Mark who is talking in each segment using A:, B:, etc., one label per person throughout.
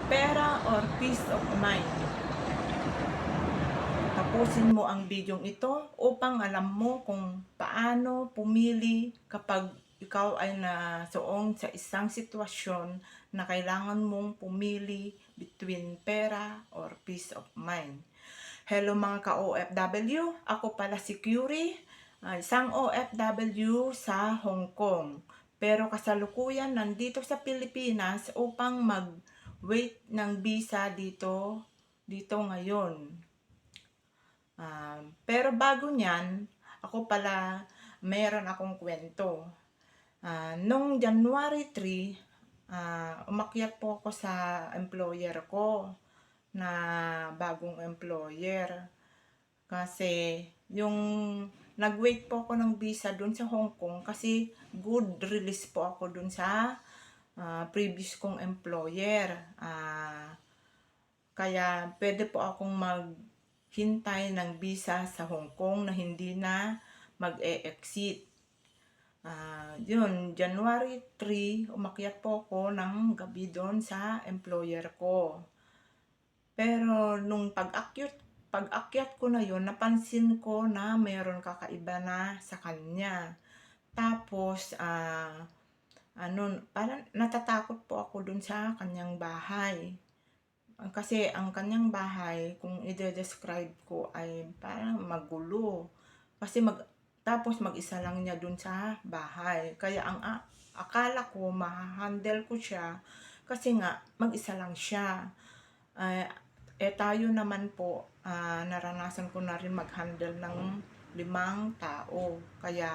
A: Pera or peace of mind? Tapusin mo ang bidyong ito upang alam mo kung paano pumili kapag ikaw ay nasuong sa isang sitwasyon na kailangan mong pumili between pera or peace of mind. Hello mga ka-OFW, ako pala si Curie, isang OFW sa Hong Kong. Pero kasalukuyan nandito sa Pilipinas upang mag-wait ng visa dito ngayon. Pero bago niyan, ako pala, meron akong kwento. Nung January 3, umakyat po ako sa employer ko na bagong employer. Kasi yung nag-wait po ako ng visa dun sa Hong Kong kasi good release po ako dun sa previous kong employer. Kaya pwede po akong maghintay ng visa sa Hong Kong na hindi na mag-e-exit. Yun, January 3, umakyat po ako ng gabi doon sa employer ko. Pero nung pag-akyat ko na yun, napansin ko na mayroon kakaiba na sa kanya. Tapos, parang natatakot po ako dun sa kanyang bahay. Kasi ang kanyang bahay, kung i-describe ko ay parang magulo. Kasi tapos mag-isa lang niya dun sa bahay. Kaya ang akala ko, ma-handle ko siya kasi nga mag-isa lang siya. Tayo naman po, naranasan ko na rin mag-handle ng 5 tao. Kaya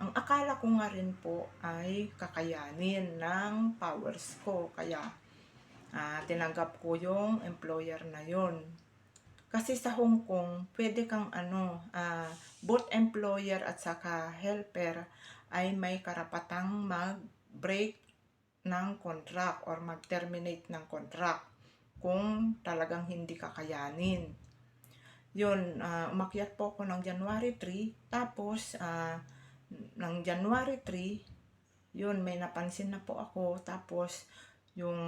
A: ang akala ko nga rin po ay kakayanin ng powers ko. Kaya tinanggap ko yung employer na yon. Kasi sa Hong Kong, pwede kang both employer at saka helper ay may karapatang mag-break ng contract or mag-terminate ng contract kung talagang hindi kakayanin. Yun, umakyat po ako ng January 3, tapos ng January 3, yun, may napansin na po ako, tapos yung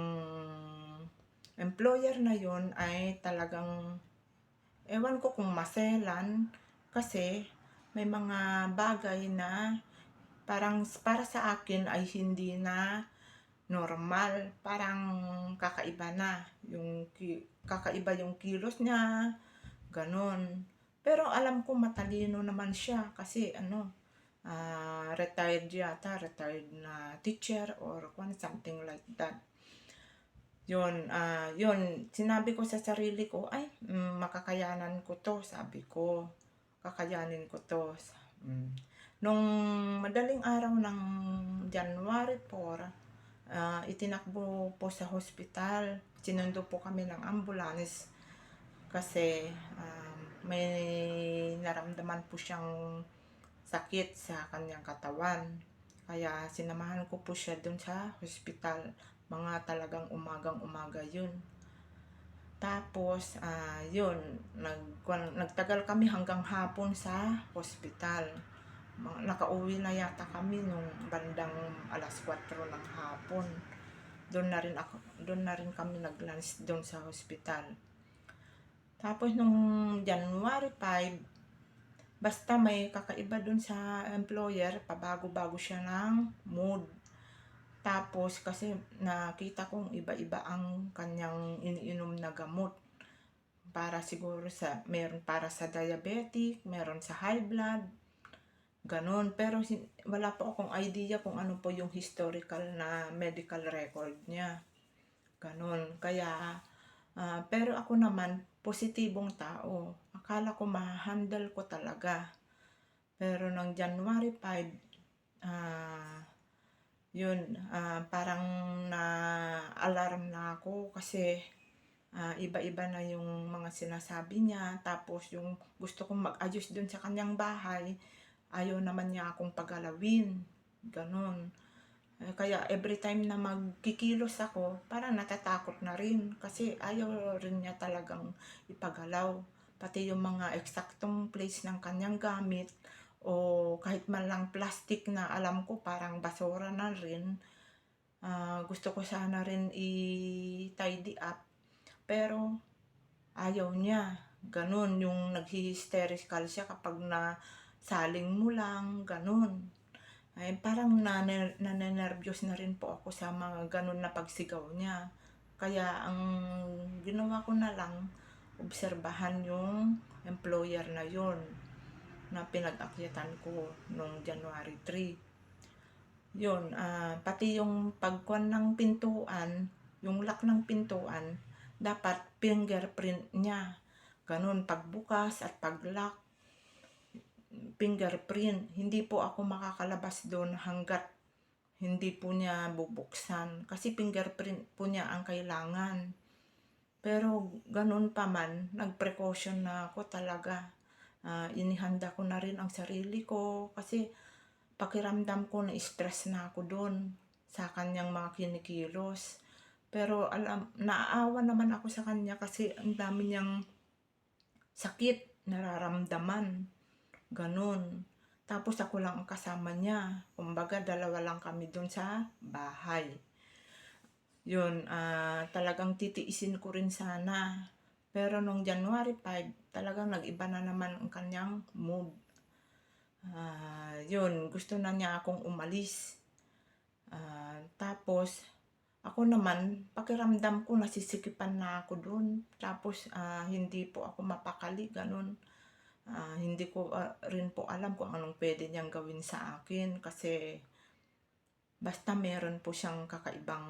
A: employer na yun ay talagang, ewan ko kung maselan, kasi may mga bagay na parang para sa akin ay hindi na normal, parang kakaiba na kakaiba yung kilos niya, ganon. Pero alam ko matalino naman siya kasi retired na teacher or something like that. Yun, sinabi ko sa sarili ko, ay, makakayanan ko to, sabi ko, kakayanin ko to. Nung madaling araw ng January 4, itinakbo po sa hospital. Sinundo po kami ng ambulance kasi may naramdaman po siyang sakit sa kanyang katawan. Kaya sinamahan ko po siya dun sa hospital. Mga talagang umagang-umaga yun. Tapos, yun, nagtagal kami hanggang hapon sa hospital. Nakauwi na yata kami nung bandang alas 4 ng hapon. Doon na rin kami nag-lunch doon sa hospital. Tapos nung January 5, basta may kakaiba doon sa employer, pabago-bago siya ng mood. Tapos kasi nakita kong iba-iba ang kanyang iniinom na gamot. Para siguro meron para sa diabetic, meron sa high blood, ganon. Pero wala po akong idea kung ano po yung historical na medical record niya. Ganon. Kaya, pero ako naman, positibong tao. Akala ko ma-handle ko talaga. Pero ng January 5, yun, parang na-alarm na ako kasi iba-iba na yung mga sinasabi niya. Tapos yung gusto kong mag-ayos dun sa kanyang bahay, ayaw naman niya akong pagalawin. Ganon. Kaya every time na magkikilos ako, parang natatakot na rin kasi ayaw rin niya talagang ipagalaw. Pati yung mga eksaktong place ng kanyang gamit o kahit man lang plastic na alam ko parang basura na rin, Gusto ko sana rin i-tidy up, pero ayaw niya, gano'n. Yung naghi-hysterical siya kapag nasaling mo lang, gano'n. Ay parang nanenerbiyos na rin po ako sa mga gano'n na pagsigaw niya. Kaya ang ginawa ko na lang, obserbahan yung employer na yun na pinag-akyatan ko nung January 3. Yun, pati yung pagkuhan ng pintuan, yung lock ng pintuan, dapat fingerprint niya. Ganun, pagbukas at pag-lock, fingerprint. Hindi po ako makakalabas doon hanggat hindi po niya bubuksan. Kasi fingerprint po niya ang kailangan. Pero ganun pa man, nag-precaution na ako talaga. Inihanda ko na rin ang sarili ko kasi pakiramdam ko na stress na ako doon sa kanyang mga kinikilos. Pero naaawa naman ako sa kanya kasi ang dami niyang sakit nararamdaman. Ganun. Tapos ako lang ang kasama niya. Kumbaga, dalawa lang kami doon sa bahay. Yun, talagang titiisin ko rin sana. Pero nung January 5, talagang nag-iba na naman ang kanyang mood. Yun, gusto na niya akong umalis. Tapos, ako naman, pakiramdam ko nasisikipan na ako doon. Tapos, hindi po ako mapakali, ganun. Hindi ko rin po alam kung anong pwede niyang gawin sa akin kasi basta meron po siyang kakaibang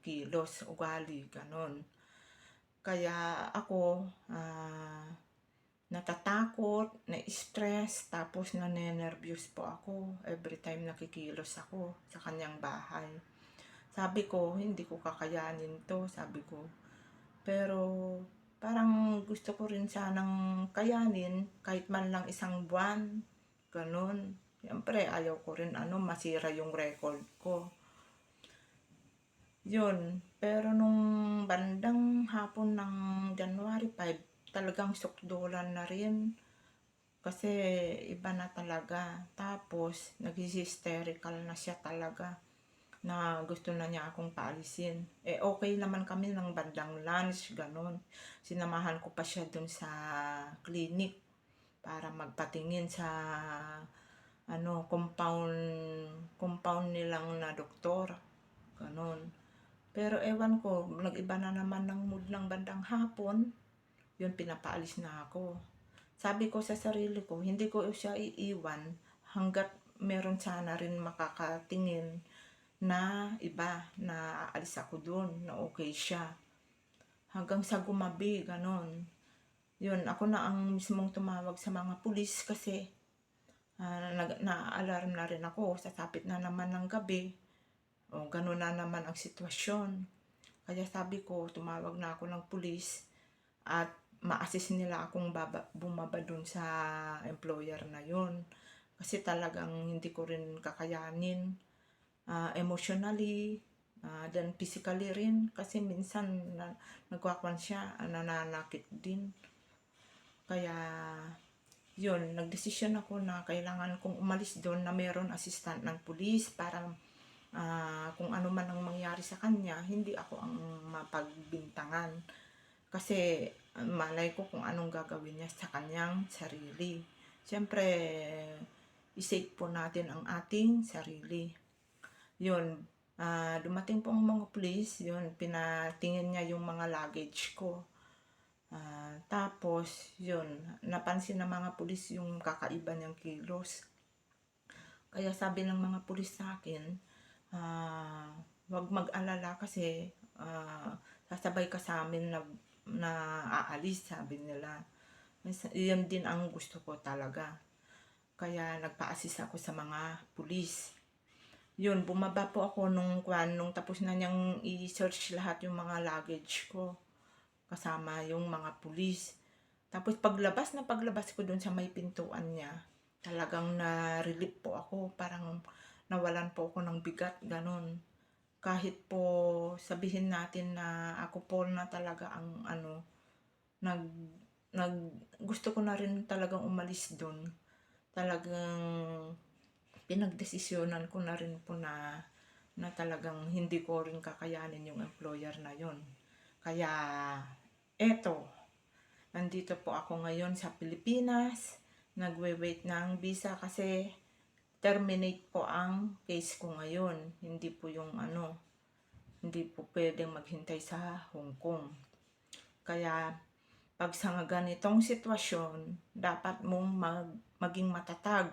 A: kilos, ugali, ganun. Kaya ako, natatakot, na-stress, tapos nanenervyos po ako every time nakikilos ako sa kanyang bahay. Sabi ko, hindi ko kakayanin to, sabi ko. Pero parang gusto ko rin sanang kayanin kahit man lang isang buwan, ganun. Siyempre, ayaw ko rin masira yung record ko. Yun, pero nung bandang hapon ng January 5, talagang sukdulan na rin. Kasi iba na talaga. Tapos, nag-hysterical na siya talaga na gusto na niya akong paalisin. Okay naman kami ng bandang lunch, ganun. Sinamahan ko pa siya dun sa clinic para magpatingin sa compound nilang na doktor. Ganun. Pero ewan ko, nag-iba na naman ng mood ng bandang hapon. Yun, pinapaalis na ako. Sabi ko sa sarili ko, hindi ko siya iiwan hanggat meron sana rin makakatingin na iba na aalis ako doon, na okay siya. Hanggang sa gumabi, ganon. Yun, ako na ang mismong tumawag sa mga pulis kasi na-alarm na rin ako. Sasapit na naman ng gabi. O, ganon na naman ang sitwasyon. Kaya sabi ko, tumawag na ako ng pulis at ma-assist nila akong bumaba dun sa employer na yun. Kasi talagang hindi ko rin kakayanin emotionally, then physically rin. Kasi minsan nagwakwan siya, nananakit din. Kaya yun, nagdesisyon ako na kailangan kong umalis doon na meron assistant ng pulis para kung ano man ang mangyari sa kanya, hindi ako ang mapagbintangan. Kasi malay ko kung anong gagawin niya sa kanyang sarili. Siyempre, i-save po natin ang ating sarili. Yun, dumating po ang mga pulis, yun, pinatingin niya yung mga luggage ko. Tapos, yun, napansin ng mga pulis yung kakaiba niyang kilos. Kaya sabi ng mga pulis sa akin, wag mag-alala kasi sasabay ka sa amin na aalis, sabi nila. Yan din ang gusto ko talaga. Kaya nagpa-assist ako sa mga pulis. Yun, bumaba po ako nung tapos na niyang i-search lahat yung mga luggage ko. Kasama yung mga pulis. Tapos paglabas ko dun sa may pintuan niya, talagang na-relief po ako. Parang nawalan po ako ng bigat, ganun. Kahit po sabihin natin na ako po na talaga ang gusto ko na rin talagang umalis doon. Talagang pinagdesisyonan ko na rin po na na talagang hindi ko rin kakayanin yung employer na yun. Kaya eto, nandito po ako ngayon sa Pilipinas, nagwe-wait ng visa kasi terminate po ang case ko ngayon. Hindi po yung hindi po pwedeng maghintay sa Hong Kong. Kaya pag sa ganitong sitwasyon, dapat mong maging matatag.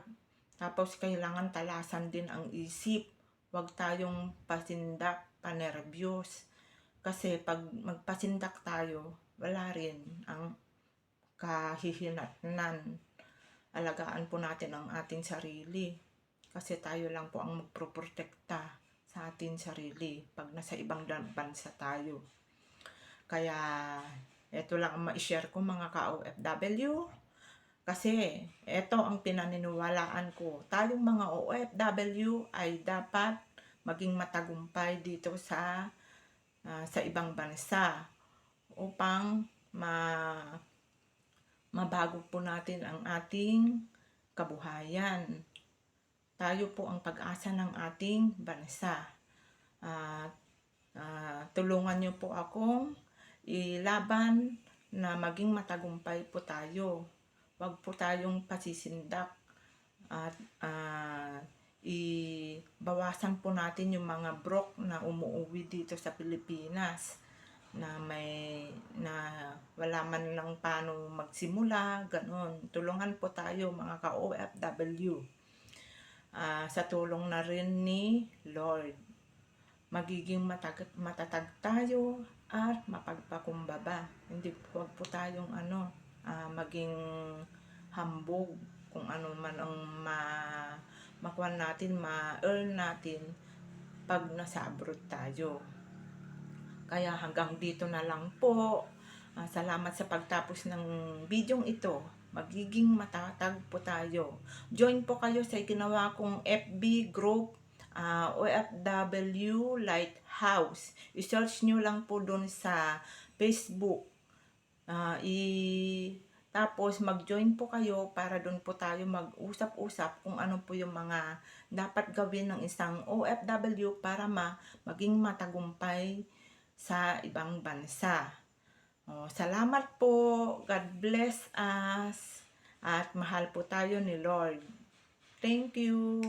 A: Tapos kailangan talasan din ang isip. Huwag tayong pasindak, panervyos. Kasi pag magpasindak tayo, wala rin ang kahihinatnan. Alagaan po natin ang ating sarili. Kasi tayo lang po ang magproprotekta sa ating sarili pag nasa ibang bansa tayo. Kaya ito lang ang ma-share ko mga ka-OFW. Kasi ito ang pinaniniwalaan ko. Tayong mga OFW ay dapat maging matagumpay dito sa ibang bansa upang mabago po natin ang ating kabuhayan. Tayo po ang pag-asa ng ating bansa. Tulungan niyo po akong ilaban na maging matagumpay po tayo. Huwag po tayong pasisindak at ibawasan po natin yung mga broke na umuwi dito sa Pilipinas na wala man lang paano magsimula, ganun. Tulungan po tayo mga ka-OFW. Sa tulong na rin ni Lord, magiging matatag tayo at mapagpakumbaba. Hindi po, wag po tayong maging hambog kung ano man ang makuha natin, ma-earn natin pag nasa abroad tayo. Kaya hanggang dito na lang po. Salamat sa pagtapos ng bidyong ito. Magiging matatag po tayo. Join po kayo sa ginawa kong FB group, OFW Lighthouse. I-search nyo lang po doon sa Facebook. Tapos mag-join po kayo para doon po tayo mag-usap-usap kung ano po yung mga dapat gawin ng isang OFW para maging matagumpay sa ibang bansa. Salamat po. God bless us. At mahal po tayo ni Lord. Thank you.